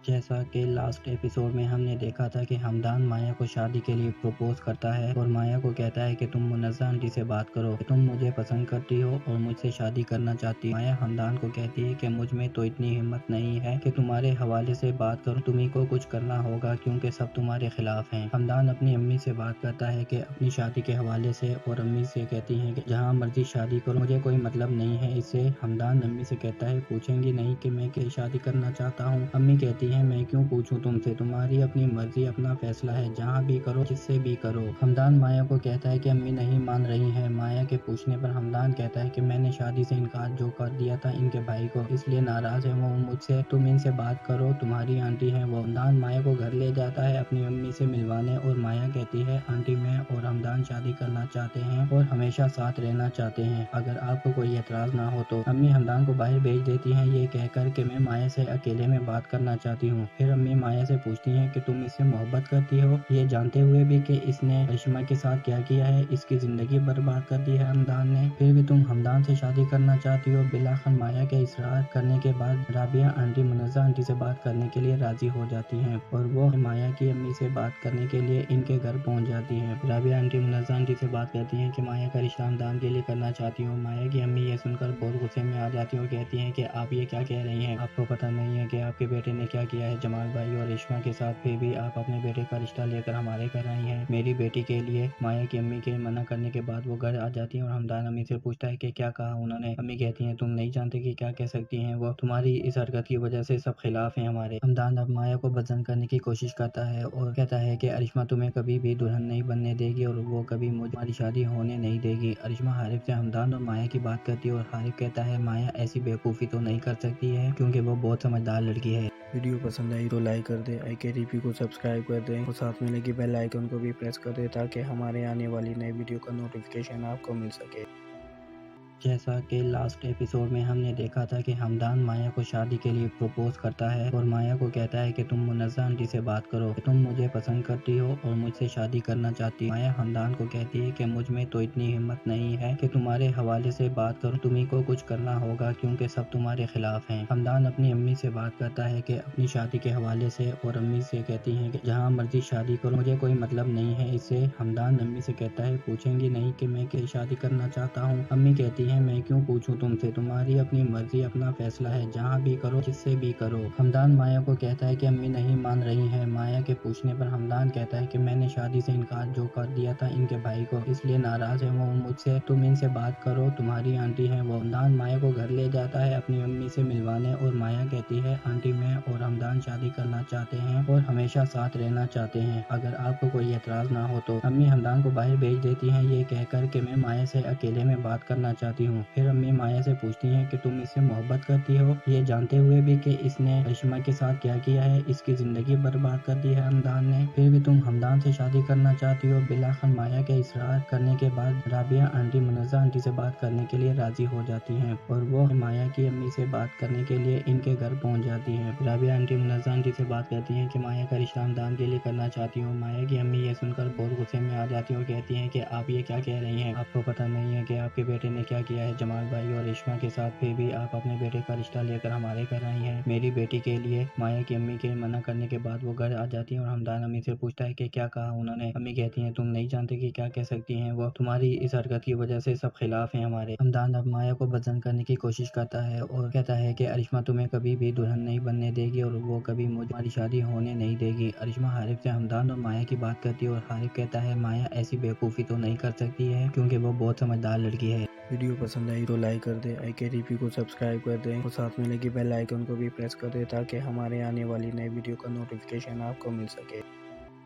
जैसा कि last episode में हमने देखा था कि हमदान माया को शादी के लिए प्रपोज करता है और माया को कहता है कि तुम मुन्नज़्ज़ा आंटी से बात करो कि तुम मुझे पसंद करती हो और मुझसे शादी करना चाहती हो। माया हमदान को कहती है कि मुझ में तो इतनी हिम्मत नहीं है कि तुम्हारे हवाले से बात करूं, तुम्ही को कुछ करना होगा क्योंकि सब तुम्हारे खिलाफ हैं। हमदान अपनी अम्मी से बात करता है कि अपनी शादी के हवाले से और अम्मी से कहती हैं कि जहां मर्जी शादी करो, मुझे कोई मतलब नहीं है इससे। हमदान अम्मी से कहता है पूछेंगी नहीं कि मैं क्या शादी करना चाहता हूँ। अम्मी कहती है मैं क्यों पूछूं तुमसे, तुम्हारी अपनी मर्जी, अपना फैसला है, जहाँ भी करो, जिससे भी करो। हमदान माया को कहता है कि अम्मी नहीं मान रही हैं। माया के पूछने पर हमदान कहता है कि मैंने शादी से इनकार जो कर दिया था इनके भाई को, इसलिए नाराज है वो मुझसे, तुम इनसे बात करो, तुम्हारी आंटी है वो। हमदान माया को घर ले जाता है अपनी अम्मी से मिलवाने और माया कहती है आंटी मैं और हमदान शादी करना चाहते हैं और हमेशा साथ रहना चाहते हैं, अगर आपको कोई एतराज ना हो तो। अम्मी हमदान को बाहर भेज देती हैं ये कहकर कि मैं माया से अकेले में बात करना चाहती हूँ। फिर अम्मी माया से पूछती हैं कि तुम इससे मोहब्बत करती हो, ये जानते हुए भी कि इसने करिश्मा के साथ क्या किया है, इसकी जिंदगी बर्बाद कर दी है हमदान ने, फिर भी तुम हमदान से शादी करना चाहती हो। बिलाखिर माया के इसरार करने के बाद राबिया आंटी मुन्नज़्ज़ा आंटी से बात करने के लिए राजी हो जाती हैं और वो माया की अम्मी से बात करने के लिए इनके घर पहुंच जाती हैं। राबिया आंटी मुन्नज़्ज़ा आंटी से बात करती हैं कि माया का रिश्ता हमदान के लिए करना चाहती हूँ। माया की अम्मी ये सुनकर बहुत गुस्से में आ जाती है और कहती हैं कि आप ये क्या कह रही हैं, आपको पता नहीं है कि आपके बेटे ने क्या किया है जमाल भाई और रेशमा के साथ, फिर भी आप अपने बेटे का रिश्ता लेकर हमारे घर आई हैं मेरी बेटी के लिए। माया की अम्मी के मना करने के बाद वो घर आ जाती है और हमदान अम्मी से पूछता है कि क्या कहा उन्होंने। अम्मी कहती हैं तुम नहीं जानते कि क्या कह सकती हैं, वो तुम्हारी इस हरकत की वजह से सब खिलाफ हैं हमारे। हमदान अब माया को बदजन करने की कोशिश करता है और कहता है कि अरिश्मा तुम्हें कभी भी दुल्हन नहीं बनने देगी और वो कभी हमारी शादी होने नहीं देगी। अरिश्मा हारिफ से हमदान और माया की बात करती है और हारिफ कहता है माया ऐसी बेवकूफ़ी तो नहीं कर सकती है क्योंकि वो बहुत समझदार लड़की है। वीडियो पसंद आई तो लाइक कर दें, IKTV को सब्सक्राइब कर दें और साथ में लगी बेल आइकन को भी प्रेस कर दें ताकि हमारे आने वाली नई वीडियो का नोटिफिकेशन आपको मिल सके। जैसा कि लास्ट एपिसोड में हमने देखा था कि हमदान माया को शादी के लिए प्रपोज करता है और माया को कहता है कि तुम मुन्नज़्ज़ा आंटी से बात करो कि तुम मुझे पसंद करती हो और मुझसे शादी करना चाहती हो। माया हमदान को कहती है कि मुझ में तो इतनी हिम्मत नहीं है कि तुम्हारे हवाले से बात करूं, तुम्ही को कुछ करना होगा क्योंकि सब तुम्हारे खिलाफ हैं। हमदान अपनी अम्मी से बात करता है कि अपनी शादी के हवाले से और अम्मी से कहती हैं कि जहाँ मर्जी शादी करो, मुझे कोई मतलब नहीं है इससे। हमदान अम्मी से कहता है पूछेंगी नहीं कि मैं क्या शादी करना चाहता हूँ। अम्मी कहती है मैं क्यों पूछूं तुमसे, तुम्हारी अपनी मर्जी, अपना फैसला है, जहाँ भी करो, जिससे भी करो। हमदान माया को कहता है कि अम्मी नहीं मान रही हैं। माया के पूछने पर हमदान कहता है कि मैंने शादी से इनकार जो कर दिया था इनके भाई को, इसलिए नाराज है वो मुझसे, तुम इनसे बात करो, तुम्हारी आंटी है वो। हमदान माया को घर ले जाता है अपनी अम्मी से मिलवाने और माया कहती है आंटी मैं और हमदान शादी करना चाहते हैं और हमेशा साथ रहना चाहते हैं, अगर आपको कोई एतराज ना हो तो। अम्मी हमदान को बाहर भेज देती हैं ये कहकर कि मैं माया से अकेले में बात करना चाहती हूँ। फिर अम्मी माया से पूछती हैं कि तुम इससे मोहब्बत करती हो, ये जानते हुए भी कि इसने करिश्मा के साथ क्या किया है, इसकी जिंदगी बर्बाद कर दी है हमदान ने, फिर भी तुम हमदान से शादी करना चाहती हो। बिलाखिर माया के इसरार करने के बाद राबिया आंटी मुन्नज़्ज़ा आंटी से बात करने के लिए राजी हो जाती हैं और वो माया की अम्मी से बात करने के लिए इनके घर पहुंच जाती हैं। राबिया आंटी मुन्नज़्ज़ा आंटी से बात करती हैं कि माया का रिश्ता हमदान के लिए करना चाहती हूँ। माया की अम्मी ये सुनकर बहुत गुस्से में आ जाती है और कहती हैं कि आप ये क्या कह रही हैं, आपको पता नहीं है कि आपके बेटे ने क्या किया है जमाल भाई और रेशमा के साथ, फिर भी आप अपने बेटे का रिश्ता लेकर हमारे घर आई हैं मेरी बेटी के लिए। माया की अम्मी के मना करने के बाद वो घर आ जाती है और हमदान अम्मी से पूछता है कि क्या कहा उन्होंने। अम्मी कहती हैं तुम नहीं जानते कि क्या कह सकती हैं, वो तुम्हारी इस हरकत की वजह से सब खिलाफ हैं हमारे। हमदान अब माया को बदजन करने की कोशिश करता है और कहता है कि अरिश्मा तुम्हें कभी भी दुल्हन नहीं बनने देगी और वो कभी हमारी शादी होने नहीं देगी। अरिश्मा हारिफ से हमदान और माया की बात करती है और हारिफ कहता है माया ऐसी बेवकूफ़ी तो नहीं कर सकती है क्योंकि वो बहुत समझदार लड़की है। वीडियो पसंद आई तो लाइक कर दें, IKTV को सब्सक्राइब कर दें और साथ में लगी बेल आइकन को भी प्रेस कर दें ताकि हमारे आने वाली नई वीडियो का नोटिफिकेशन आपको मिल सके।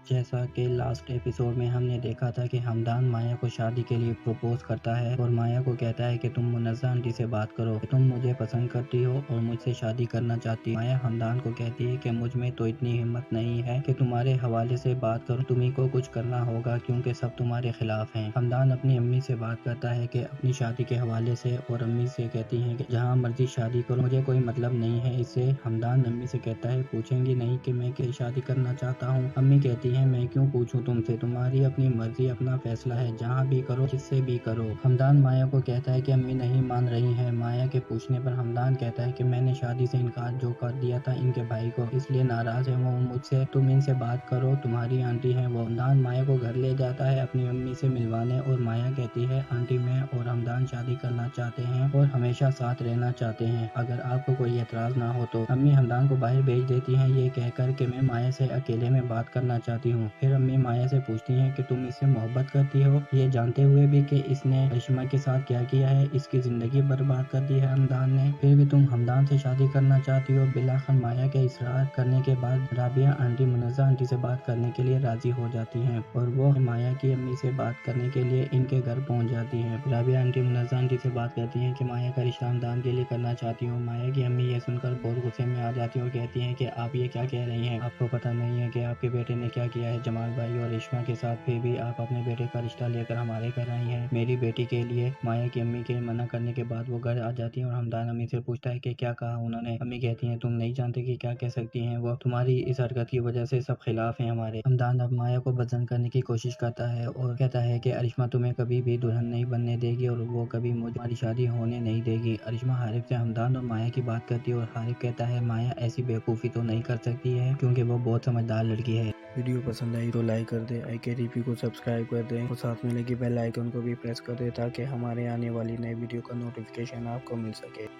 जैसा कि लास्ट एपिसोड में हमने देखा था कि हमदान माया को शादी के लिए प्रपोज करता है और माया को कहता है कि तुम मुन्नज़्ज़ा आंटी से बात करो कि तुम मुझे पसंद करती हो और मुझसे शादी करना चाहती हो। माया हमदान को कहती है कि मुझ में तो इतनी हिम्मत नहीं है कि तुम्हारे हवाले से बात करूं, तुम्ही को कुछ करना होगा क्योंकि सब तुम्हारे खिलाफ हैं। हमदान अपनी अम्मी से बात करता है कि अपनी शादी के हवाले से और अम्मी से कहती हैं कि जहाँ मर्जी शादी करो, मुझे कोई मतलब नहीं है इससे। हमदान अम्मी से कहता है पूछेंगी नहीं कि मैं क्या शादी करना चाहता हूँ। अम्मी कहती हैं मैं क्यों पूछूं तुमसे, तुम्हारी अपनी मर्जी, अपना फैसला है, जहाँ भी करो, जिससे भी करो। हमदान माया को कहता है कि अम्मी नहीं मान रही हैं। माया के पूछने पर हमदान कहता है कि मैंने शादी से इनकार जो कर दिया था इनके भाई को, इसलिए नाराज है वो मुझसे, तुम इनसे बात करो, तुम्हारी आंटी है वो। हमदान माया को घर ले जाता है अपनी अम्मी से मिलवाने और माया कहती है आंटी मैं और हमदान शादी करना चाहते हैं और हमेशा साथ रहना चाहते हैं, अगर आपको कोई एतराज ना हो तो। अम्मी हमदान को बाहर भेज देती हैं ये कहकर कि मैं माया से अकेले में बात करना चाहती हूँ। फिर अम्मी माया से पूछती हैं कि तुम इससे मोहब्बत करती हो, ये जानते हुए भी कि इसने करिश्मा के साथ क्या किया है, इसकी जिंदगी बर्बाद कर दी है हमदान ने, फिर भी तुम हमदान से शादी करना चाहती हो। बिलाखिर माया के इसरार करने के बाद राबिया आंटी मुनज़्ज़ा आंटी से बात करने के लिए राजी हो जाती हैं और वो माया की अम्मी से बात करने के लिए इनके घर पहुंच जाती हैं। राबिया आंटी मुनज़्ज़ा आंटी से बात करती हैं कि माया का रिश्ता हमदान के लिए करना चाहती हूँ। माया की अम्मी ये सुनकर बहुत गुस्से में आ जाती है और कहती हैं कि आप ये क्या कह रही हैं, आपको पता नहीं है कि आपके बेटे ने क्या किया है जमाल भाई और रेशमा के साथ, फिर भी आप अपने बेटे का रिश्ता लेकर हमारे घर आई हैं मेरी बेटी के लिए। माया की अम्मी के मना करने के बाद वो घर आ जाती है और हमदान अम्मी से पूछता है कि क्या कहा उन्होंने। अम्मी कहती हैं तुम नहीं जानते कि क्या कह सकती हैं वो, तुम्हारी इस हरकत की वजह से सब खिलाफ हैं हमारे। हमदान अब माया को बदजन करने की कोशिश करता है और कहता है कि अरिश्मा तुम्हें कभी भी दुल्हन नहीं बनने देगी और वो कभी हमारी शादी होने नहीं देगी। अरिश्मा हारिफ से हमदान और माया की बात करती है और हारिफ कहता है माया ऐसी बेवकूफ़ी तो नहीं कर सकती है क्योंकि वो बहुत समझदार लड़की है। वीडियो पसंद आई तो लाइक कर दें, IKTV को सब्सक्राइब कर दें और साथ में लगी बेल आइकन को भी प्रेस कर दें ताकि हमारे आने वाली नई वीडियो का नोटिफिकेशन आपको मिल सके।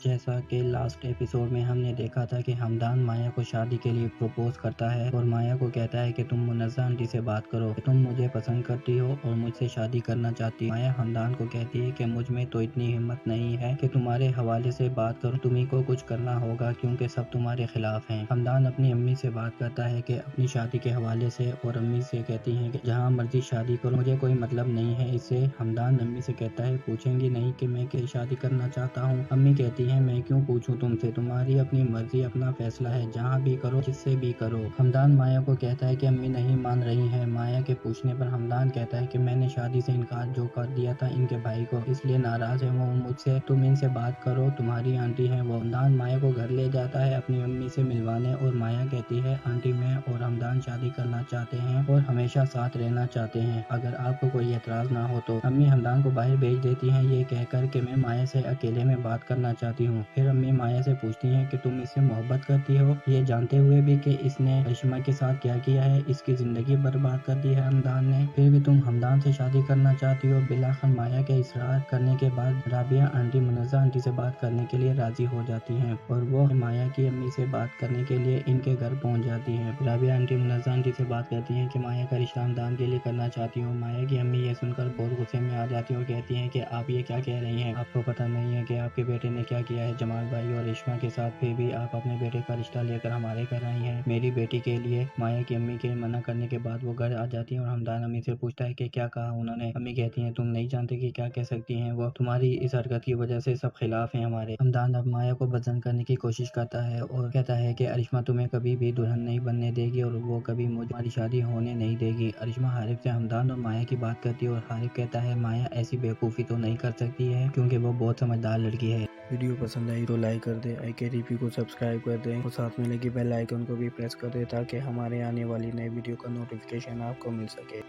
जैसा कि लास्ट एपिसोड में हमने देखा था कि हमदान माया को शादी के लिए प्रपोज करता है और माया को कहता है कि तुम मुनज़्ज़ा आंटी से बात करो, तुम मुझे पसंद करती हो और मुझसे शादी करना चाहती हो। माया हमदान को कहती है कि मुझ में तो इतनी हिम्मत नहीं है कि तुम्हारे हवाले से बात करूं, तुम्ही को कुछ करना होगा क्योंकि सब तुम्हारे खिलाफ हैं। हमदान अपनी अम्मी से बात करता है कि अपनी शादी के हवाले से और अम्मी से कहती हैं कि जहाँ मर्जी शादी करो, मुझे कोई मतलब नहीं है इससे। हमदान अम्मी से कहता है पूछेंगी नहीं कि मैं क्या शादी करना चाहता हूँ। अम्मी कहती है मैं क्यों पूछूं तुमसे, तुम्हारी अपनी मर्जी, अपना फैसला है, जहाँ भी करो, जिससे भी करो। हमदान माया को कहता है कि अम्मी नहीं मान रही हैं। माया के पूछने पर हमदान कहता है कि मैंने शादी से इनकार जो कर दिया था इनके भाई को, इसलिए नाराज है वो मुझसे, तुम इनसे बात करो, तुम्हारी आंटी है वो। हमदान माया को घर ले जाता है अपनी अम्मी से मिलवाने और माया कहती है आंटी मैं और हमदान शादी करना चाहते हैं और हमेशा साथ रहना चाहते हैं, अगर आपको कोई एतराज ना हो तो। अम्मी हमदान को बाहर भेज देती हैं ये कहकर कि मैं माया से अकेले में बात करना चाहती हूँ। फिर अम्मी माया से पूछती हैं कि तुम इससे मोहब्बत करती हो, ये जानते हुए भी कि इसने करिश्मा के साथ क्या किया है, इसकी जिंदगी बर्बाद कर दी है हमदान ने, फिर भी तुम हमदान से शादी करना चाहती हो। बिलाखिर माया के इसरार करने के बाद राबिया आंटी मुनज़्ज़ा आंटी से बात करने के लिए राजी हो जाती हैं और वो माया की अम्मी से बात करने के लिए इनके घर पहुंच जाती हैं। राबिया आंटी मुनज़्ज़ा आंटी से बात करती हैं कि माया का रिश्ता हमदान के लिए करना चाहती हूँ। माया की अम्मी ये सुनकर बहुत गुस्से में आ जाती है और कहती हैं कि आप ये क्या कह रही हैं, आपको पता नहीं है कि आपके बेटे ने क्या किया है जमाल भाई और रेशमा के साथ, फिर भी आप अपने बेटे का रिश्ता लेकर हमारे घर आई हैं मेरी बेटी के लिए। माया की अम्मी के मना करने के बाद वो घर आ जाती है और हमदान अम्मी से पूछता है कि क्या कहा उन्होंने। अम्मी कहती हैं तुम नहीं जानते कि क्या कह सकती हैं वो, तुम्हारी इस हरकत की वजह से सब खिलाफ हैं हमारे। हमदान अब माया को बदजन करने की कोशिश करता है और कहता है कि अरिश्मा तुम्हें कभी भी दुल्हन नहीं बनने देगी और वो कभी हमारी शादी होने नहीं देगी। अरिश्मा हारिफ से हमदान और माया की बात करती है और हारिफ कहता है माया ऐसी बेवकूफ़ी तो नहीं कर सकती है क्योंकि वो बहुत समझदार लड़की है। वीडियो पसंद आई तो लाइक कर दें, IKTV को सब्सक्राइब कर दें और साथ में लगी बेल आइकन को भी प्रेस कर दें ताकि हमारे आने वाली नई वीडियो का नोटिफिकेशन आपको मिल सके।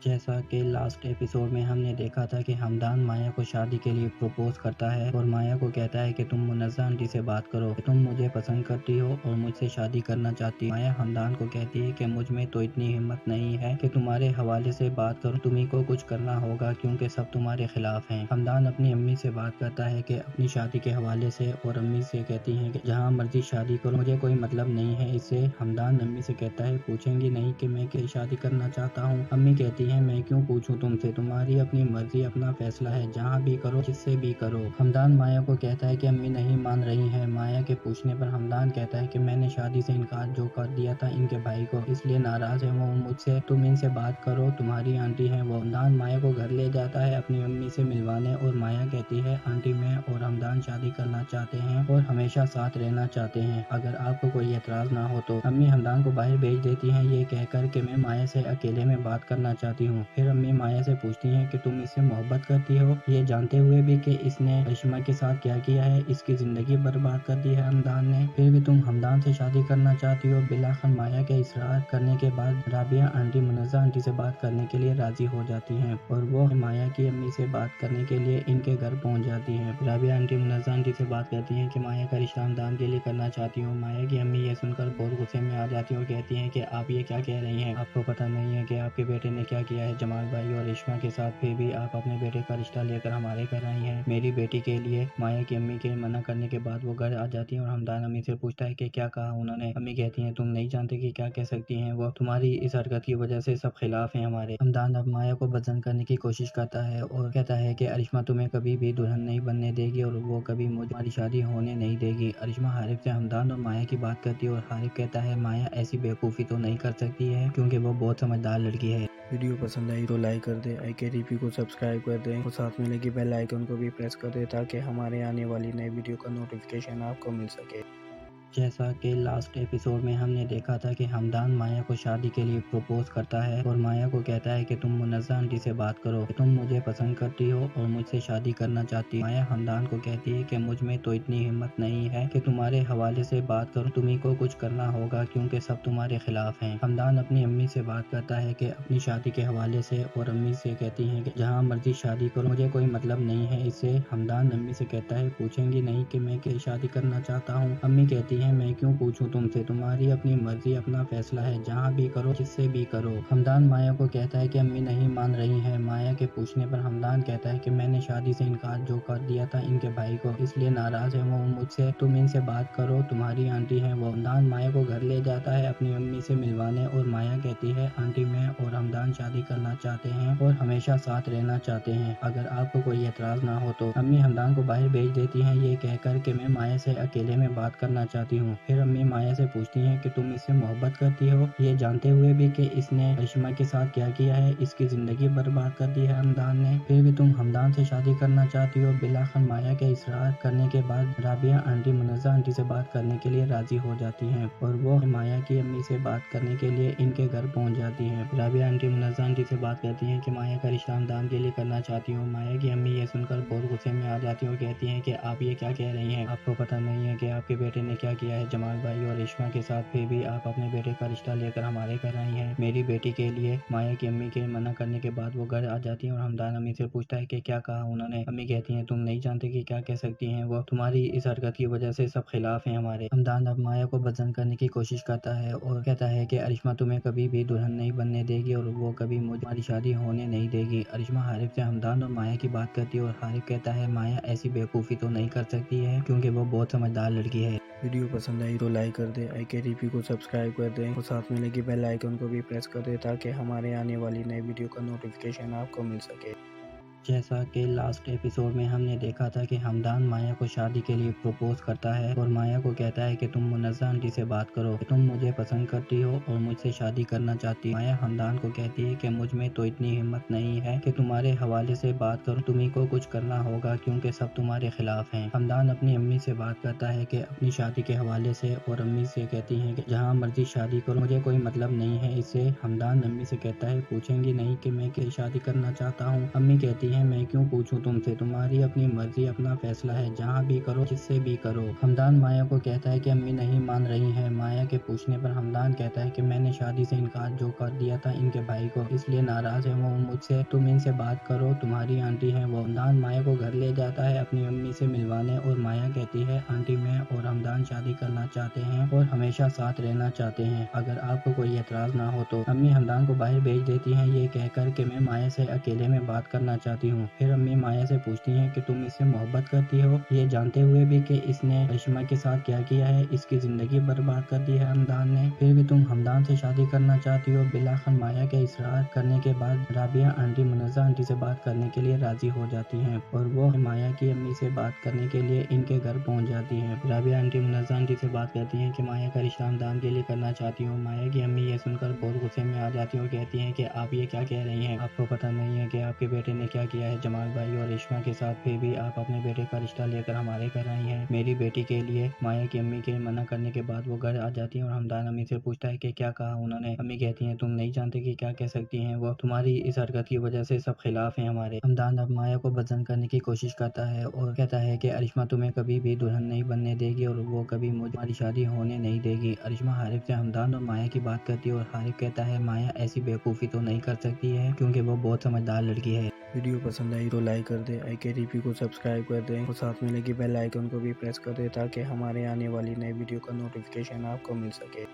जैसा कि लास्ट एपिसोड में हमने देखा था कि हमदान माया को शादी के लिए प्रपोज करता है और माया को कहता है कि तुम मुनज़्ज़ा आंटी से बात करो, तुम मुझे पसंद करती हो और मुझसे शादी करना चाहती हो। माया हमदान को कहती है कि मुझ में तो इतनी हिम्मत नहीं है कि तुम्हारे हवाले से बात करूं, तुम्ही को कुछ करना होगा क्योंकि सब तुम्हारे खिलाफ हैं। हमदान अपनी अम्मी से बात करता है कि अपनी शादी के हवाले से और अम्मी से कहती हैं कि जहाँ मर्जी शादी करो, मुझे कोई मतलब नहीं है इससे। हमदान अम्मी से कहता है पूछेंगी नहीं कि मैं क्या शादी करना चाहता हूँ। अम्मी कहती है मैं क्यों पूछूं तुमसे, तुम्हारी अपनी मर्जी, अपना फैसला है, जहाँ भी करो, जिससे भी करो। हमदान माया को कहता है कि अम्मी नहीं मान रही हैं। माया के पूछने पर हमदान कहता है कि मैंने शादी से इनकार जो कर दिया था इनके भाई को, इसलिए नाराज है वो मुझसे, तुम इनसे बात करो, तुम्हारी आंटी है वो। हमदान माया को घर ले जाता है अपनी अम्मी से मिलवाने और माया कहती है आंटी मैं और हमदान शादी करना चाहते हैं और हमेशा साथ रहना चाहते हैं, अगर आपको कोई एतराज ना हो तो। अम्मी हमदान को बाहर भेज देती हैं ये कहकर कि मैं माया से अकेले में बात करना चाहती चाहती हूँ। फिर अम्मी माया से पूछती हैं कि तुम इससे मोहब्बत करती हो, ये जानते हुए भी कि इसने करिश्मा के साथ क्या किया है, इसकी जिंदगी बर्बाद कर दी है हमदान ने, फिर भी तुम हमदान से शादी करना चाहती हो। बिलाखिर माया के इसरार करने के बाद राबिया आंटी मुनज़्ज़ा आंटी से बात करने के लिए राजी हो जाती हैं और वो माया की अम्मी से बात करने के लिए इनके घर पहुंच जाती हैं। राबिया आंटी मुनज़्ज़ा आंटी से बात करती हैं कि माया का रिश्ता हमदान के लिए करना चाहती हूँ। माया की अम्मी ये सुनकर बहुत गुस्से में आ जाती हैं और कहती हैं कि आप ये क्या कह रही हैं, आपको पता नहीं है कि आपके बेटे ने क्या किया है जमाल भाई और रेशमा के साथ, फिर भी आप अपने बेटे का रिश्ता लेकर हमारे घर आई हैं मेरी बेटी के लिए। माया की अम्मी के मना करने के बाद वो घर आ जाती है और हमदान अम्मी से पूछता है कि क्या कहा उन्होंने। अम्मी कहती हैं तुम नहीं जानते कि क्या कह सकती हैं, वो तुम्हारी इस हरकत की वजह से सब खिलाफ हैं हमारे। हमदान अब माया को बदजन करने की कोशिश करता है और कहता है कि अरिश्मा तुम्हें कभी भी दुल्हन नहीं बनने देगी और वो कभी हमारी शादी होने नहीं देगी। अरिश्मा हारिफ से हमदान और माया की बात करती है और हारिफ कहता है माया ऐसी बेवकूफ़ी तो नहीं कर सकती है क्योंकि वो बहुत समझदार लड़की है। वीडियो पसंद आई तो लाइक कर दें, IKTV को सब्सक्राइब कर दें और साथ में लगी बेल आइकन को भी प्रेस कर दें ताकि हमारे आने वाली नई वीडियो का नोटिफिकेशन आपको मिल सके। जैसा कि लास्ट एपिसोड में हमने देखा था कि हमदान माया को शादी के लिए प्रपोज करता है और माया को कहता है कि तुम मुनज़्ज़ा आंटी से बात करो, तुम मुझे पसंद करती हो और मुझसे शादी करना चाहती हो। माया हमदान को कहती है कि मुझ में तो इतनी हिम्मत नहीं है कि तुम्हारे हवाले से बात करूं, तुम्ही को कुछ करना होगा क्योंकि सब तुम्हारे खिलाफ हैं। हमदान अपनी अम्मी से बात करता है कि अपनी शादी के हवाले से और अम्मी से कहती हैं कि जहाँ मर्जी शादी करो, मुझे कोई मतलब नहीं है इससे। हमदान अम्मी से कहता है पूछेंगी नहीं कि मैं क्या शादी करना चाहता हूँ। अम्मी कहती है मैं क्यों पूछूं तुमसे, तुम्हारी अपनी मर्जी, अपना फैसला है, जहाँ भी करो, जिससे भी करो। हमदान माया को कहता है कि अम्मी नहीं मान रही है। माया के पूछने पर हमदान कहता है कि मैंने शादी से इनकार जो कर दिया था इनके भाई को, इसलिए नाराज है वो मुझसे, तुम इनसे बात करो, तुम्हारी आंटी है वो। हमदान माया को घर ले जाता है अपनी अम्मी से मिलवाने और माया कहती है आंटी मैं और हमदान शादी करना चाहते हैं और हमेशा साथ रहना चाहते हैं, अगर आपको कोई एतराज ना हो तो। अम्मी हमदान को बाहर भेज देती हैं ये कहकर कि मैं माया से अकेले में बात करना चाहती हूँ। फिर अम्मी माया से पूछती हैं कि तुम इससे मोहब्बत करती हो, ये जानते हुए भी कि इसने करिश्मा के साथ क्या किया है, इसकी जिंदगी बर्बाद कर दी है हमदान ने, फिर भी तुम हमदान से शादी करना चाहती हो। बिलाखिर माया के इसरार करने के बाद राबिया आंटी मुनज़्ज़ा आंटी से बात करने के लिए राजी हो जाती हैं और वो माया की अम्मी से बात करने के लिए इनके घर पहुंच जाती हैं। राबिया आंटी मुनज़्ज़ा आंटी से बात करती हैं कि माया का रिश्ता हमदान के लिए करना चाहती हूँ। माया की अम्मी ये सुनकर बहुत गुस्से में आ जाती है और कहती हैं कि आप ये क्या कह रही हैं, आपको पता नहीं है कि आपके बेटे ने क्या किया है जमाल भाई और रेशमा के साथ, फिर भी आप अपने बेटे का रिश्ता लेकर हमारे घर आई हैं मेरी बेटी के लिए। माया की अम्मी के मना करने के बाद वो घर आ जाती है और हमदान अम्मी से पूछता है कि क्या कहा उन्होंने। अम्मी कहती हैं तुम नहीं जानते कि क्या कह सकती हैं, वो तुम्हारी इस हरकत की वजह से सब खिलाफ हैं हमारे। हमदान अब माया को बदजन करने की कोशिश करता है और कहता है कि अरिश्मा तुम्हें कभी भी दुल्हन नहीं बनने देगी और वो कभी हमारी शादी होने नहीं देगी। अरिश्मा हारिफ से हमदान और माया की बात करती है और हारिफ कहता है माया ऐसी बेवकूफ़ी तो नहीं कर सकती है क्योंकि वो बहुत समझदार लड़की है। वीडियो पसंद आई तो लाइक कर दें, IKTV को सब्सक्राइब कर दें और साथ में लगी बेल आइकन को भी प्रेस कर दें ताकि हमारे आने वाली नई वीडियो का नोटिफिकेशन आपको मिल सके। जैसा कि लास्ट एपिसोड में हमने देखा था कि हमदान माया को शादी के लिए प्रपोज करता है और माया को कहता है कि तुम मुनज़्ज़ा आंटी से बात करो, तुम मुझे पसंद करती हो और मुझसे शादी करना चाहती हो। माया हमदान को कहती है कि मुझ में तो इतनी हिम्मत नहीं है कि तुम्हारे हवाले से बात करूं, तुम्ही को कुछ करना होगा क्योंकि सब तुम्हारे खिलाफ हैं। हमदान अपनी अम्मी से बात करता है कि अपनी शादी के हवाले से और अम्मी से कहती हैं कि जहाँ मर्जी शादी करो, मुझे कोई मतलब नहीं है इससे। हमदान अम्मी से कहता है पूछेंगी नहीं कि मैं क्या शादी करना चाहता हूँ। अम्मी कहती है मैं क्यों पूछूं तुमसे, तुम्हारी अपनी मर्जी, अपना फैसला है, जहाँ भी करो, जिससे भी करो। हमदान माया को कहता है कि अम्मी नहीं मान रही है। माया के पूछने पर हमदान कहता है कि मैंने शादी से इनकार जो कर दिया था इनके भाई को, इसलिए नाराज है वो मुझसे, तुम इनसे बात करो, तुम्हारी आंटी है वो। हमदान माया को घर ले जाता है अपनी अम्मी से मिलवाने और माया कहती है आंटी मैं और हमदान शादी करना चाहते हैं और हमेशा साथ रहना चाहते हैं, अगर आपको कोई एतराज ना हो तो। अम्मी हमदान को बाहर भेज देती हैं ये कहकर कि मैं माया से अकेले में बात करना चाहती हूँ। फिर अम्मी माया से पूछती हैं कि तुम इससे मोहब्बत करती हो, ये जानते हुए भी कि इसने करिश्मा के साथ क्या किया है, इसकी जिंदगी बर्बाद कर दी है हमदान ने, फिर भी तुम हमदान से शादी करना चाहती हो। बिलाखिर माया के इसरार करने के बाद राबिया आंटी मुनज़्ज़ा आंटी से बात करने के लिए राजी हो जाती हैं और वो माया की अम्मी से बात करने के लिए इनके घर पहुंच जाती हैं। राबिया आंटी मुनज़्ज़ा आंटी से बात करती हैं कि माया का रिश्ता हमदान के लिए करना चाहती हूँ। माया की अम्मी ये सुनकर बहुत गुस्से में आ जाती है और कहती हैं कि आप ये क्या कह रही हैं, आपको पता नहीं है कि आपके बेटे ने क्या کیا ہے جمال بھائی اور ریشما کے ساتھ، پھر بھی آپ اپنے بیٹے کا رشتہ لے کر ہمارے گھر آئی ہیں۔ میری بیٹی کے لیے مایا کی امی کے منع کرنے کے بعد وہ گھر آ جاتی ہے اور ہمدان امی سے پوچھتا ہے کہ کیا کہا انہوں نے۔ امی کہتی ہیں تم نہیں جانتے کہ کیا کہہ سکتی ہیں وہ، تمہاری اس حرکت کی وجہ سے سب خلاف ہیں ہمارے۔ ہمدان اب مایا کو بدزن کرنے کی کوشش کرتا ہے اور کہتا ہے کہ ارشما تمہیں کبھی بھی دلہن نہیں بننے دے گی اور وہ کبھی ہماری شادی ہونے نہیں دے گی۔ ارشما حارف سے ہمدان اور مایا کی بات کرتی ہے اور حارف کہتا ہے مایا ایسی بیوقوفی تو نہیں کر سکتی ہے کیونکہ وہ بہت سمجھدار لڑکی ہے۔ ویڈیو پسند آئی تو لائک کر دیں، IKTV کو سبسکرائب کر دیں اور ساتھ میں لگی بیل آئیکن کو بھی پریس کر دیں تاکہ ہمارے آنے والی نئی ویڈیو کا نوٹیفیکیشن آپ کو مل سکے۔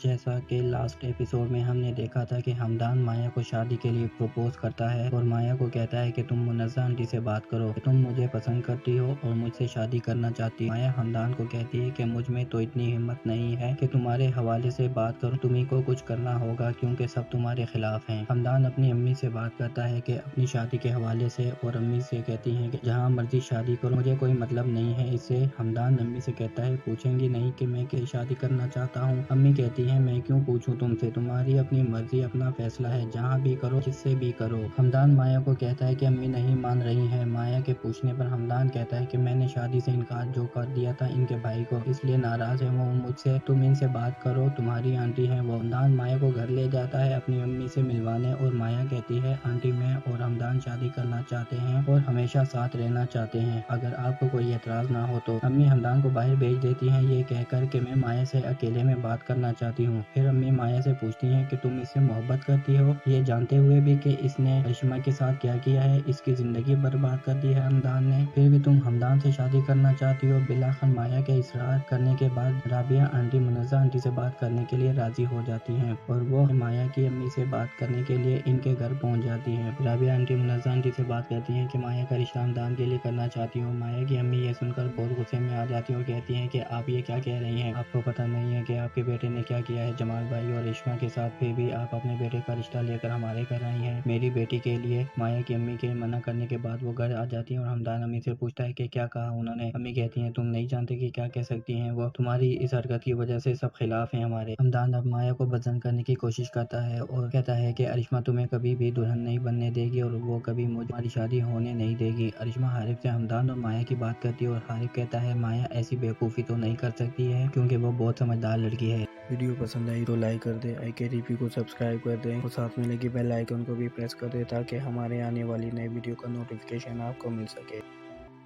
جیسا کہ لاسٹ ایپیسوڈ میں ہم نے دیکھا تھا کہ ہمدان مایا کو شادی کے لیے پروپوز کرتا ہے اور مایا کو کہتا ہے کہ تم منزہ آنٹی سے بات کرو کہ تم مجھے پسند کرتی ہو اور مجھ سے شادی کرنا چاہتی ہو۔ مایا ہمدان کو کہتی ہے کہ مجھ میں تو اتنی ہمت نہیں ہے کہ تمہارے حوالے سے بات کروں، تمہیں کو کچھ کرنا ہوگا کیونکہ سب تمہارے خلاف ہیں۔ ہمدان اپنی امی سے بات کرتا ہے کہ اپنی شادی کے حوالے سے اور امی سے کہتی ہیں کہ جہاں مرضی شادی کرو، مجھے کوئی مطلب نہیں ہے اس سے۔ ہمدان امی سے کہتا ہے پوچھیں گی نہیں کہ میں کیا شادی کرنا چاہتا ہوں؟ امی کہتی ہیں میں کیوں پوچھوں تم سے، تمہاری اپنی مرضی، اپنا فیصلہ ہے، جہاں بھی کرو، جس سے بھی کرو۔ ہمدان مایا کو کہتا ہے کہ امی نہیں مان رہی ہیں۔ مایا کے پوچھنے پر ہمدان کہتا ہے کہ میں نے شادی سے انکار جو کر دیا تھا ان کے بھائی کو، اس لیے ناراض ہے وہ مجھ سے، تم ان سے بات کرو، تمہاری آنٹی ہیں وہ۔ ہمدان مایا کو گھر لے جاتا ہے اپنی امی سے ملوانے اور مایا کہتی ہے آنٹی میں اور ہمدان شادی کرنا چاہتے ہیں اور ہمیشہ ساتھ رہنا چاہتے ہیں، اگر آپ کو کوئی اعتراض نہ ہو تو۔ امی ہمدان کو باہر بھیج دیتی ہیں یہ کہہ کر کہ میں مایا سے اکیلے میں بات کرنا چاہتی ہوں۔ پھر امی مایا سے پوچھتی ہیں کہ تم اس سے محبت کرتی ہو، یہ جانتے ہوئے بھی کہ اس نے ارشما کے ساتھ کیا کیا ہے، اس کی زندگی برباد کر دی ہے ہمدان نے، پھر بھی تم ہمدان سے شادی کرنا چاہتی ہو۔ بالآخر مایا کے اصرار کرنے کے بعد رابعہ آنٹی منزہ آنٹی سے بات کرنے کے لیے راضی ہو جاتی ہیں اور وہ مایا کی امی سے بات کرنے کے لیے ان کے گھر پہنچ جاتی ہیں۔ رابعہ آنٹی منزہ آنٹی سے بات کرتی ہیں کہ مایا کا رشتہ ہمدان کے لیے کرنا چاہتی ہوں۔ مایا کی امی یہ سن کر بہت غصے میں آ جاتی ہیں اور کہتی ہیں کہ آپ یہ کیا کہہ رہی ہیں، آپ کو پتہ نہیں ہے کہ آپ کے بیٹے نے کیا کیا ہے جمال بھائی اور ریشما کے ساتھ، پھر بھی آپ اپنے بیٹے کا رشتہ لے کر ہمارے گھر آئی ہیں۔ میری بیٹی کے لیے مایا کی امی کے منع کرنے کے بعد وہ گھر آ جاتی ہے اور ہمدان امی سے پوچھتا ہے کہ کیا کہا انہوں نے۔ امی کہتی ہیں تم نہیں جانتے کہ کیا کہہ سکتی ہیں وہ، تمہاری اس حرکت کی وجہ سے سب خلاف ہیں ہمارے۔ ہمدان اب مایا کو بدزن کرنے کی کوشش کرتا ہے اور کہتا ہے کہ ارشما تمہیں کبھی بھی دلہن نہیں بننے دے گی اور وہ کبھی ہماری شادی ہونے نہیں دے گی۔ ارشما حارف سے ہمدان اور مایا کی بات کرتی ہے اور حارف کہتا ہے مایا ایسی بیوقوفی تو نہیں کر سکتی ہے کیونکہ وہ بہت سمجھدار لڑکی ہے۔ ویڈیو پسند آئی تو لائک کر دیں، IKTV کو سبسکرائب کر دیں اور ساتھ میں لگی بیل آئیکن کو بھی پریس کر دیں تاکہ ہمارے آنے والی نئی ویڈیو کا نوٹیفیکیشن آپ کو مل سکے۔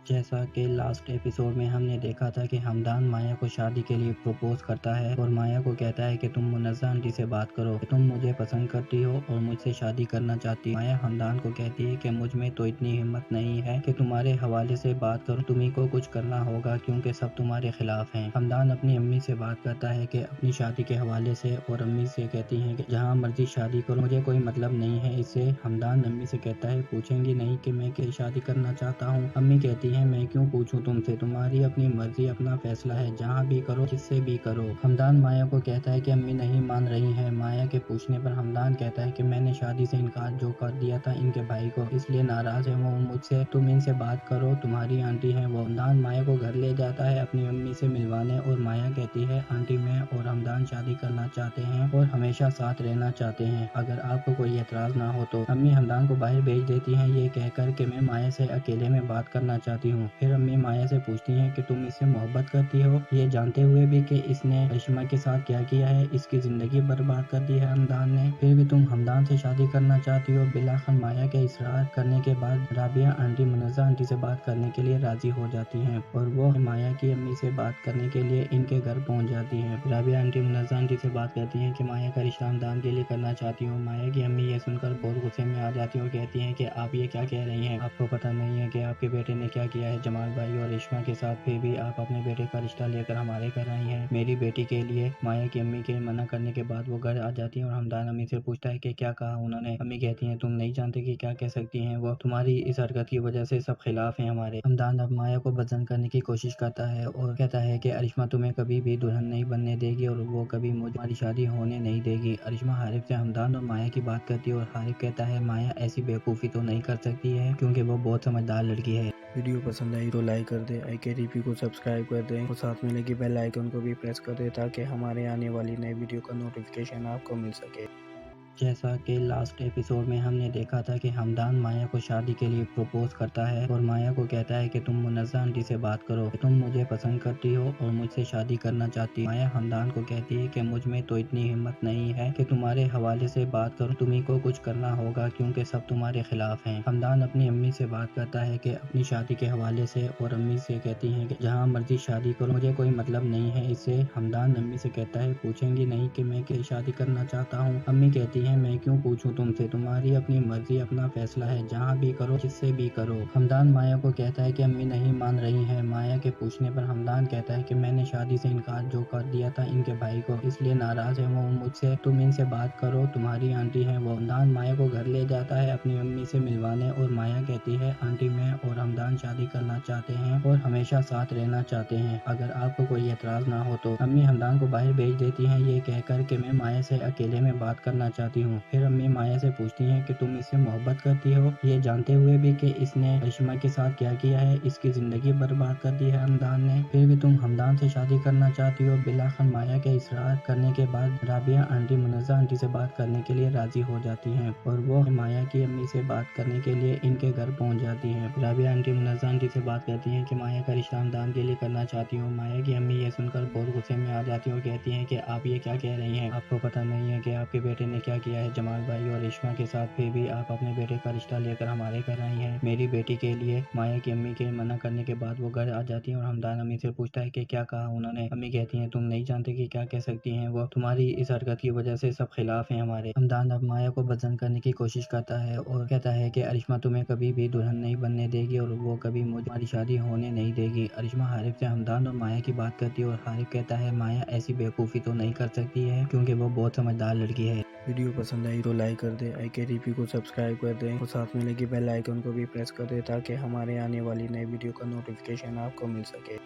جیسا کہ لاسٹ ایپیسوڈ میں ہم نے دیکھا تھا کہ ہمدان مایا کو شادی کے لیے پروپوز کرتا ہے اور مایا کو کہتا ہے کہ تم منزہ آنٹی سے بات کرو کہ تم مجھے پسند کرتی ہو اور مجھ سے شادی کرنا چاہتی ہو۔ مایا ہمدان کو کہتی ہے کہ مجھ میں تو اتنی ہمت نہیں ہے کہ تمہارے حوالے سے بات کروں، تمہیں کو کچھ کرنا ہوگا کیونکہ سب تمہارے خلاف ہیں۔ ہمدان اپنی امی سے بات کرتا ہے کہ اپنی شادی کے حوالے سے اور امی سے کہتی ہیں کہ جہاں مرضی شادی کرو، مجھے کوئی مطلب نہیں ہے اس سے۔ ہمدان امی سے کہتا ہے پوچھیں گی نہیں کہ میں کیا شادی کرنا چاہتا ہوں؟ امی کہتی ہیں میں کیوں پوچھوں تم سے، تمہاری اپنی مرضی، اپنا فیصلہ ہے، جہاں بھی کرو، جس سے بھی کرو۔ ہمدان مایا کو کہتا ہے کہ امی نہیں مان رہی ہیں۔ مایا کے پوچھنے پر ہمدان کہتا ہے کہ میں نے شادی سے انکار جو کر دیا تھا ان کے بھائی کو، اس لیے ناراض ہے وہ مجھ سے، تم ان سے بات کرو، تمہاری آنٹی ہیں وہ۔ ہمدان مایا کو گھر لے جاتا ہے اپنی امی سے ملوانے اور مایا کہتی ہے آنٹی میں اور ہمدان شادی کرنا چاہتے ہیں اور ہمیشہ ساتھ رہنا چاہتے ہیں، اگر آپ کو کوئی اعتراض نہ ہو تو۔ امی ہمدان کو باہر بھیج دیتی ہیں یہ کہہ کر کہ میں مایا سے اکیلے میں بات کرنا چاہتی ہوں۔ پھر امی مایا سے پوچھتی ہیں کہ تم اس سے محبت کرتی ہو، یہ جانتے ہوئے بھی کہ اس نے ارشما کے ساتھ کیا کیا ہے، اس کی زندگی برباد کر دی ہے ہمدان نے، پھر بھی تم ہمدان سے شادی کرنا چاہتی ہو۔ بالآخر مایا کے اصرار کرنے کے بعد رابعہ آنٹی منزہ آنٹی سے بات کرنے کے لیے راضی ہو جاتی ہیں اور وہ مایا کی امی سے بات کرنے کے لیے ان کے گھر پہنچ جاتی ہیں۔ رابعہ آنٹی منزہ آنٹی سے بات کرتی ہیں کہ مایا کا رشتہ ہمدان کے لیے کرنا چاہتی ہوں۔ مایا کی امی یہ سن کر بہت غصے میں آ جاتی ہیں اور کہتی ہیں کہ آپ یہ کیا کہہ رہی ہیں، آپ کو پتہ نہیں ہے کہ آپ کے بیٹے نے کیا کیا ہے جمال بھائی اور ریشما کے ساتھ، پھر بھی آپ اپنے بیٹے کا رشتہ لے کر ہمارے گھر آئی ہیں۔ میری بیٹی کے لیے مایا کی امی کے منع کرنے کے بعد وہ گھر آ جاتی ہیں اور ہمدان امی سے پوچھتا ہے کہ کیا کہا انہوں نے۔ امی کہتی ہیں تم نہیں جانتے کہ کیا کہہ سکتی ہیں وہ، تمہاری اس حرکت کی وجہ سے سب خلاف ہیں ہمارے۔ ہمدان اب مایا کو بدزن کرنے کی کوشش کرتا ہے اور کہتا ہے کہ ارشما تمہیں کبھی بھی دلہن نہیں بننے دے گی اور وہ کبھی ہماری شادی ہونے نہیں دے گی۔ ارشما حارف سے ہمدان اور مایا کی بات کرتی ہے اور حارف کہتا ہے مایا ایسی بیوقوفی تو نہیں کر سکتی ہے کیونکہ وہ بہت سمجھدار لڑکی ہے۔ ویڈیو پسند آئی تو لائک کر دیں، IKTV کو سبسکرائب کر دیں اور ساتھ میں لگی بیل آئیکن کو بھی پریس کر دیں تاکہ ہمارے آنے والی نئی ویڈیو کا نوٹیفیکیشن آپ کو مل سکے۔ जैसा कि लास्ट एपिसोड में हमने देखा था कि हमदान माया को शादी के लिए प्रपोज करता है और माया को कहता है कि तुम मुन्नज़्ज़ा आंटी से बात करो कि तुम मुझे पसंद करती हो और मुझसे शादी करना चाहती हो। माया हमदान को कहती है कि मुझ में तो इतनी हिम्मत नहीं है कि तुम्हारे हवाले से बात करूं, तुम्ही को कुछ करना होगा क्योंकि सब तुम्हारे खिलाफ हैं। हमदान अपनी अम्मी से बात करता है कि अपनी शादी के हवाले से और अम्मी से कहती हैं कि जहाँ मर्जी शादी करो, मुझे कोई मतलब नहीं है इससे। हमदान अम्मी से कहता है पूछेंगी नहीं कि मैं क्या शादी करना चाहता हूँ। अम्मी कहती है मैं क्यों पूछूं तुमसे, तुम्हारी अपनी मर्जी, अपना फैसला है, जहाँ भी करो, जिससे भी करो। हमदान माया को कहता है कि अम्मी नहीं मान रही हैं। माया के पूछने पर हमदान कहता है कि मैंने शादी से इनकार जो कर दिया था इनके भाई को, इसलिए नाराज है वो मुझसे, तुम इनसे बात करो, तुम्हारी आंटी है वो। हमदान माया को घर ले जाता है अपनी अम्मी से मिलवाने और माया कहती है आंटी मैं और हमदान शादी करना चाहते हैं और हमेशा साथ रहना चाहते हैं, अगर आपको कोई एतराज ना हो तो। अम्मी हमदान को बाहर भेज देती हैं ये कहकर कि मैं माया से अकेले में बात करना चाहती हूँ। फिर अम्मी माया से पूछती हैं कि तुम इससे मोहब्बत करती हो, ये जानते हुए भी कि इसने करिश्मा के साथ क्या किया है, इसकी जिंदगी बर्बाद कर दी है हमदान ने, फिर भी तुम हमदान से शादी करना चाहती हो। बिलाखिर माया के इसरार करने के बाद राबिया आंटी मुन्नज़्ज़ा आंटी से बात करने के लिए राजी हो जाती हैं और वो माया की अम्मी से बात करने के लिए इनके घर पहुंच जाती हैं। राबिया आंटी मुन्नज़्ज़ा आंटी से बात करती हैं कि माया का रिश्ता हमदान के लिए करना चाहती हूँ। माया की अम्मी ये सुनकर बहुत गुस्से में आ जाती है और कहती हैं कि आप ये क्या कह रही हैं, आपको पता नहीं है कि आपके बेटे ने क्या किया है जमाल भाई और रेशमा के साथ, फिर भी आप अपने बेटे का रिश्ता लेकर हमारे घर आई हैं मेरी बेटी के लिए। माया की अम्मी के मना करने के बाद वो घर आ जाती है और हमदान अम्मी से पूछता है कि क्या कहा उन्होंने। अम्मी कहती हैं तुम नहीं जानते कि क्या कह सकती हैं वो, तुम्हारी इस हरकत की वजह से सब खिलाफ हैं हमारे। हमदान अब माया को बदजन करने की कोशिश करता है और कहता है कि अरिश्मा तुम्हें कभी भी दुल्हन नहीं बनने देगी और वो कभी हमारी शादी होने नहीं देगी। अरिश्मा हारिफ से हमदान और माया की बात करती है और हारिफ कहता है माया ऐसी बेवकूफ़ी तो नहीं कर सकती है क्योंकि वो बहुत समझदार लड़की है। वीडियो पसंद आई तो लाइक कर दें, IKTV को सब्सक्राइब कर दें और साथ में लगी बेल आइकन को भी प्रेस कर दें ताकि हमारे आने वाली नई वीडियो का नोटिफिकेशन आपको मिल सके।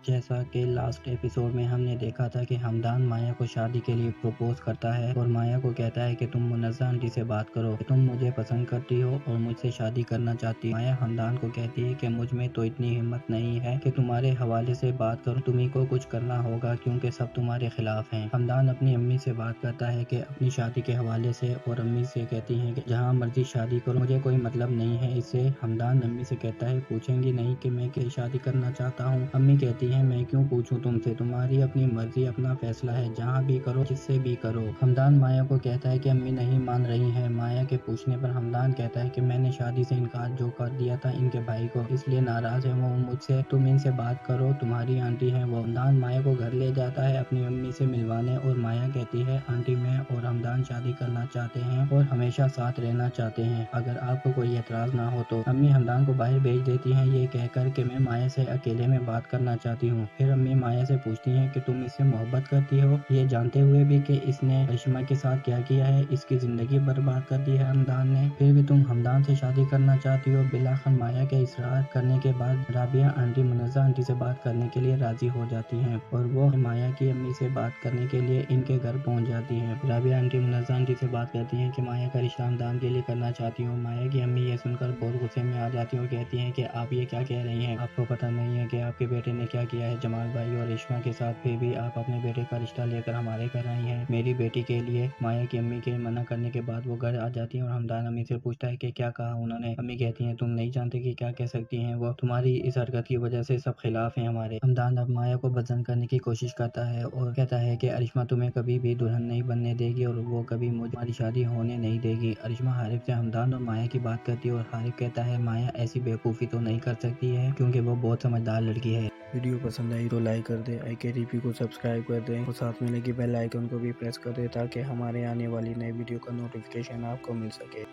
जैसा कि लास्ट एपिसोड में हमने देखा था कि हमदान माया को शादी के लिए प्रपोज करता है और माया को कहता है कि तुम मुन्नज़्ज़ा आंटी से बात करो कि तुम मुझे पसंद करती हो और मुझसे शादी करना चाहती हो। माया हमदान को कहती है कि मुझ में तो इतनी हिम्मत नहीं है कि तुम्हारे हवाले से बात करूं, तुम्ही को कुछ करना होगा क्योंकि सब तुम्हारे खिलाफ हैं। हमदान अपनी अम्मी से बात करता है कि अपनी शादी के हवाले से और अम्मी से कहती हैं कि जहाँ मर्जी शादी करो, मुझे कोई मतलब नहीं है इससे। हमदान अम्मी से कहता है पूछेंगी नहीं कि मैं क्या शादी करना चाहता हूँ। अम्मी कहती है मैं क्यों पूछूं तुमसे, तुम्हारी अपनी मर्जी, अपना फैसला है, जहाँ भी करो, जिससे भी करो। हमदान माया को कहता है कि अम्मी नहीं मान रही हैं। माया के पूछने पर हमदान कहता है कि मैंने शादी से इनकार जो कर दिया था इनके भाई को, इसलिए नाराज है वो मुझसे, तुम इनसे बात करो, तुम्हारी आंटी है वो। हमदान माया को घर ले जाता है अपनी अम्मी से मिलवाने और माया कहती है आंटी मैं और हमदान शादी करना चाहते हैं और हमेशा साथ रहना चाहते हैं, अगर आपको कोई एतराज ना हो तो। अम्मी हमदान को बाहर भेज देती हैं ये कहकर कि मैं माया से अकेले में बात करना चाहती हूँ। फिर अम्मी माया से पूछती हैं कि तुम इससे मोहब्बत करती हो, ये जानते हुए भी कि इसने करिश्मा के साथ क्या किया है, इसकी जिंदगी बर्बाद कर दी है हमदान ने, फिर भी तुम हमदान से शादी करना चाहती हो। बिलाखिर माया के इसरार करने के बाद राबिया आंटी मुन्नज़्ज़ा आंटी से बात करने के लिए राजी हो जाती हैं और वो माया की अम्मी से बात करने के लिए इनके घर पहुंच जाती हैं। राबिया आंटी मुन्नज़्ज़ा आंटी से बात करती हैं कि माया का रिश्ता हमदान के लिए करना चाहती हूँ। माया की अम्मी ये सुनकर बहुत गुस्से में आ जाती है और कहती हैं कि आप ये क्या कह रही हैं, आपको पता नहीं है कि आपके बेटे ने क्या किया है जमाल भाई और रेशमा के साथ, फिर भी आप अपने बेटे का रिश्ता लेकर हमारे घर आई हैं मेरी बेटी के लिए। माया की अम्मी के मना करने के बाद वो घर आ जाती है और हमदान अम्मी से पूछता है कि क्या कहा उन्होंने। अम्मी कहती हैं तुम नहीं जानते कि क्या कह सकती हैं वो, तुम्हारी इस हरकत की वजह से सब खिलाफ हैं हमारे। हमदान अब माया को बदजन करने की कोशिश करता है और कहता है कि अरिश्मा तुम्हें कभी भी दुल्हन नहीं बनने देगी और वो कभी हमारी शादी होने नहीं देगी। अरिश्मा हारिफ से हमदान और माया की बात करती है और हारिफ कहता है माया ऐसी बेवकूफ़ी तो नहीं कर सकती है क्योंकि वो बहुत समझदार लड़की है। वीडियो पसंद आई तो लाइक कर दें, IKTV को सब्सक्राइब कर दें और साथ में लगी बेल आइकन को भी प्रेस कर दें ताकि हमारे आने वाली नई वीडियो का नोटिफिकेशन आपको मिल सके।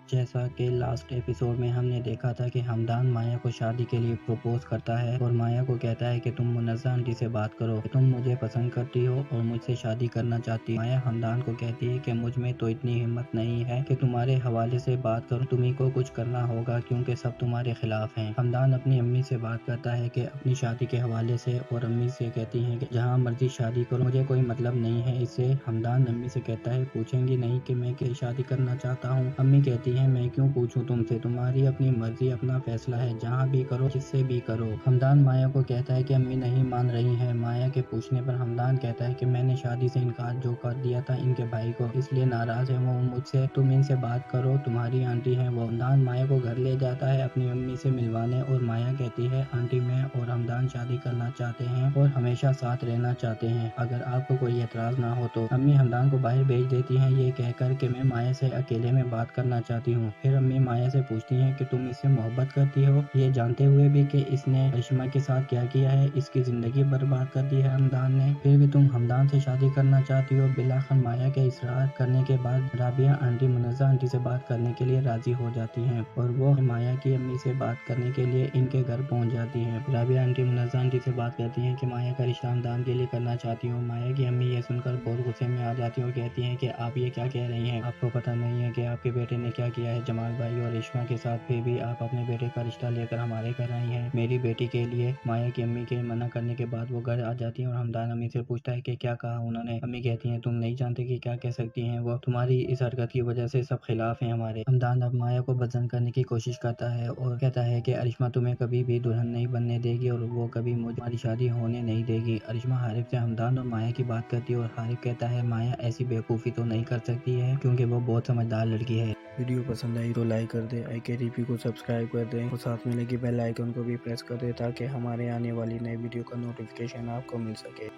जैसा कि लास्ट एपिसोड में हमने देखा था कि हमदान माया को शादी के लिए प्रपोज करता है और माया को कहता है कि तुम मुन्नज़्ज़ा आंटी से बात करो कि तुम मुझे पसंद करती हो और मुझसे शादी करना चाहती हो। माया हमदान को कहती है कि मुझ में तो इतनी हिम्मत नहीं है कि तुम्हारे हवाले से बात करूं, तुम्ही को कुछ करना होगा क्योंकि सब तुम्हारे खिलाफ हैं। हमदान अपनी अम्मी से बात करता है कि अपनी शादी के हवाले से और अम्मी से कहती हैं कि जहाँ मर्जी शादी करो, मुझे कोई मतलब नहीं है इससे। हमदान अम्मी से कहता है पूछेंगी नहीं कि मैं क्या शादी करना चाहता हूँ। अम्मी कहती हैं मैं क्यों पूछूं तुमसे, तुम्हारी अपनी मर्जी, अपना फैसला है, जहाँ भी करो, जिससे भी करो। हमदान माया को कहता है कि अम्मी नहीं मान रही हैं। माया के पूछने पर हमदान कहता है कि मैंने शादी से इनकार जो कर दिया था इनके भाई को, इसलिए नाराज है वो मुझसे, तुम इनसे बात करो, तुम्हारी आंटी है वो। हमदान माया को घर ले जाता है अपनी अम्मी से मिलवाने और माया कहती है आंटी मैं और हमदान शादी करना चाहते हैं और हमेशा साथ रहना चाहते हैं, अगर आपको कोई एतराज ना हो तो। अम्मी हमदान को बाहर भेज देती हैं ये कहकर कि मैं माया से अकेले में बात करना चाहती हूँ। फिर अम्मी माया से पूछती हैं कि तुम इससे मोहब्बत करती हो, ये जानते हुए भी कि इसने करिश्मा के साथ क्या किया है, इसकी जिंदगी बर्बाद कर दी है हमदान ने, फिर भी तुम हमदान से शादी करना चाहती हो। बिलाखिर माया के इसरार करने के बाद राबिया आंटी मुनज़्ज़ा आंटी से बात करने के लिए राजी हो जाती हैं और वो माया की अम्मी से बात करने के लिए इनके घर पहुंच जाती हैं। राबिया आंटी मुनज़्ज़ा आंटी से बात करती हैं कि माया का रिश्ता हमदान के लिए करना चाहती हूँ। माया की अम्मी ये सुनकर बहुत गुस्से में आ जाती है और कहती हैं कि आप ये क्या कह रही हैं, आपको पता नहीं है कि आपके बेटे ने क्या किया है जमाल भाई और रेशमा के साथ, फिर भी आप अपने बेटे का रिश्ता लेकर हमारे घर आई हैं मेरी बेटी के लिए। माया की अम्मी के मना करने के बाद वो घर आ जाती है और हमदान अम्मी से पूछता है कि क्या कहा उन्होंने। अम्मी कहती हैं तुम नहीं जानते कि क्या कह सकती हैं वो, तुम्हारी इस हरकत की वजह से सब खिलाफ हैं हमारे। हमदान अब माया को बदजन करने की कोशिश करता है और कहता है कि अरिश्मा तुम्हें कभी भी दुल्हन नहीं बनने देगी और वो कभी मुझे हमारी शादी होने नहीं देगी। अरिश्मा हारिफ से हमदान और माया की बात करती है और हारिफ कहता है माया ऐसी बेवकूफ़ी तो नहीं कर सकती है क्योंकि वो बहुत समझदार लड़की है। वीडियो पसंद आई तो लाइक कर दें, IKTV को सब्सक्राइब कर दें और साथ में लगी बेल आइकन को भी प्रेस कर दें ताकि हमारे आने वाली नई वीडियो का नोटिफिकेशन आपको मिल सके।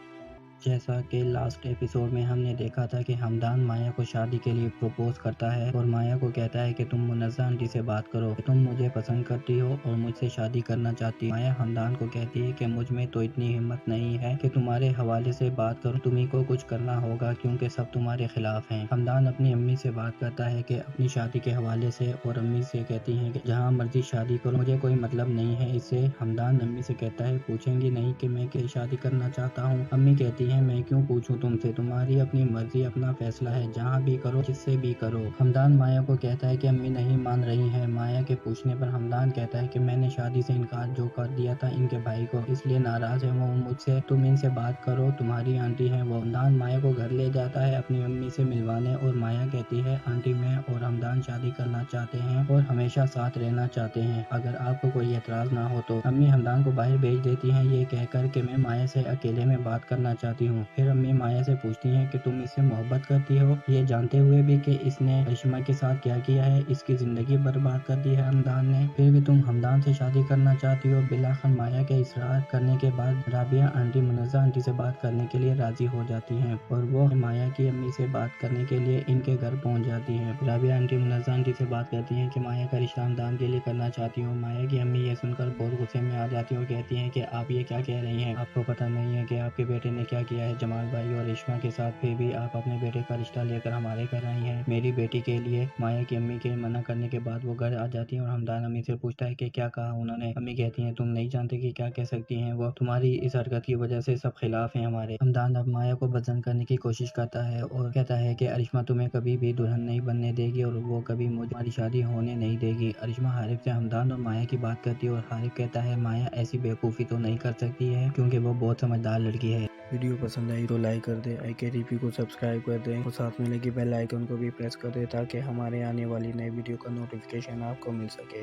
जैसा कि लास्ट एपिसोड में हमने देखा था कि हमदान माया को शादी के लिए प्रपोज करता है और माया को कहता है कि तुम मुनज़्ज़ा आंटी से बात करो, तुम मुझे पसंद करती हो और मुझसे शादी करना चाहती हो। माया हमदान को कहती है कि मुझ में तो इतनी हिम्मत नहीं है कि तुम्हारे हवाले से बात करूं, तुम्ही को कुछ करना होगा क्योंकि सब तुम्हारे खिलाफ हैं। हमदान अपनी अम्मी से बात करता है कि अपनी शादी के हवाले से और अम्मी से कहती हैं कि जहाँ मर्जी शादी करो, मुझे कोई मतलब नहीं है इससे। हमदान अम्मी से कहता है पूछेंगी नहीं कि मैं क्या शादी करना चाहता हूँ। अम्मी कहती हैं मैं क्यों पूछूं तुमसे, तुम्हारी अपनी मर्जी, अपना फैसला है, जहाँ भी करो, जिससे भी करो। हमदान माया को कहता है कि अम्मी नहीं मान रही हैं। माया के पूछने पर हमदान कहता है कि मैंने शादी से इनकार जो कर दिया था इनके भाई को, इसलिए नाराज है वो मुझसे, तुम इनसे बात करो, तुम्हारी आंटी है वो। हमदान माया को घर ले जाता है अपनी अम्मी से मिलवाने और माया कहती है आंटी मैं और हमदान शादी करना चाहते हैं और हमेशा साथ रहना चाहते हैं, अगर आपको कोई एतराज ना हो तो। अम्मी हमदान को बाहर भेज देती हैं ये कहकर कि मैं माया से अकेले में बात करना चाहती हूँ। फिर अम्मी माया से पूछती हैं कि तुम इससे मोहब्बत करती हो, ये जानते हुए भी कि इसने करिश्मा के साथ क्या किया है, इसकी जिंदगी बर्बाद कर दी है हमदान ने, फिर भी तुम हमदान से शादी करना चाहती हो। बिलाखिर माया के इसरार करने के बाद राबिया आंटी मुनज़्ज़ा आंटी से बात करने के लिए राजी हो जाती हैं और वो माया की अम्मी से बात करने के लिए इनके घर पहुंच जाती हैं। राबिया आंटी मुनज़्ज़ा आंटी से बात करती हैं कि माया का रिश्ता हमदान के लिए करना चाहती हूँ। माया की अम्मी ये सुनकर बहुत गुस्से में आ जाती है और कहती हैं कि आप ये क्या कह रही हैं, आपको पता नहीं है कि आपके बेटे ने क्या किया है जमाल भाई और रेशमा के साथ, फिर भी आप अपने बेटे का रिश्ता लेकर हमारे घर आई हैं मेरी बेटी के लिए। माया की अम्मी के मना करने के बाद वो घर आ जाती है और हमदान अम्मी से पूछता है कि क्या कहा उन्होंने। अम्मी कहती हैं तुम नहीं जानते कि क्या कह सकती हैं वो, तुम्हारी इस हरकत की वजह से सब खिलाफ हैं हमारे। हमदान अब माया को बदजन करने की कोशिश करता है और कहता है कि अरिश्मा तुम्हें कभी भी दुल्हन नहीं बनने देगी और वो कभी मुझे हमारी शादी होने नहीं देगी। अरिश्मा हारिफ से हमदान और माया की बात करती है और हारिफ कहता है माया ऐसी बेवकूफ़ी तो नहीं कर सकती है क्योंकि वो बहुत समझदार लड़की है। वीडियो पसंद आई तो लाइक कर दें, IKTV को सब्सक्राइब कर दें और साथ में लगी बेल आइकन को भी प्रेस कर दें ताकि हमारे आने वाली नई वीडियो का नोटिफिकेशन आपको मिल सके।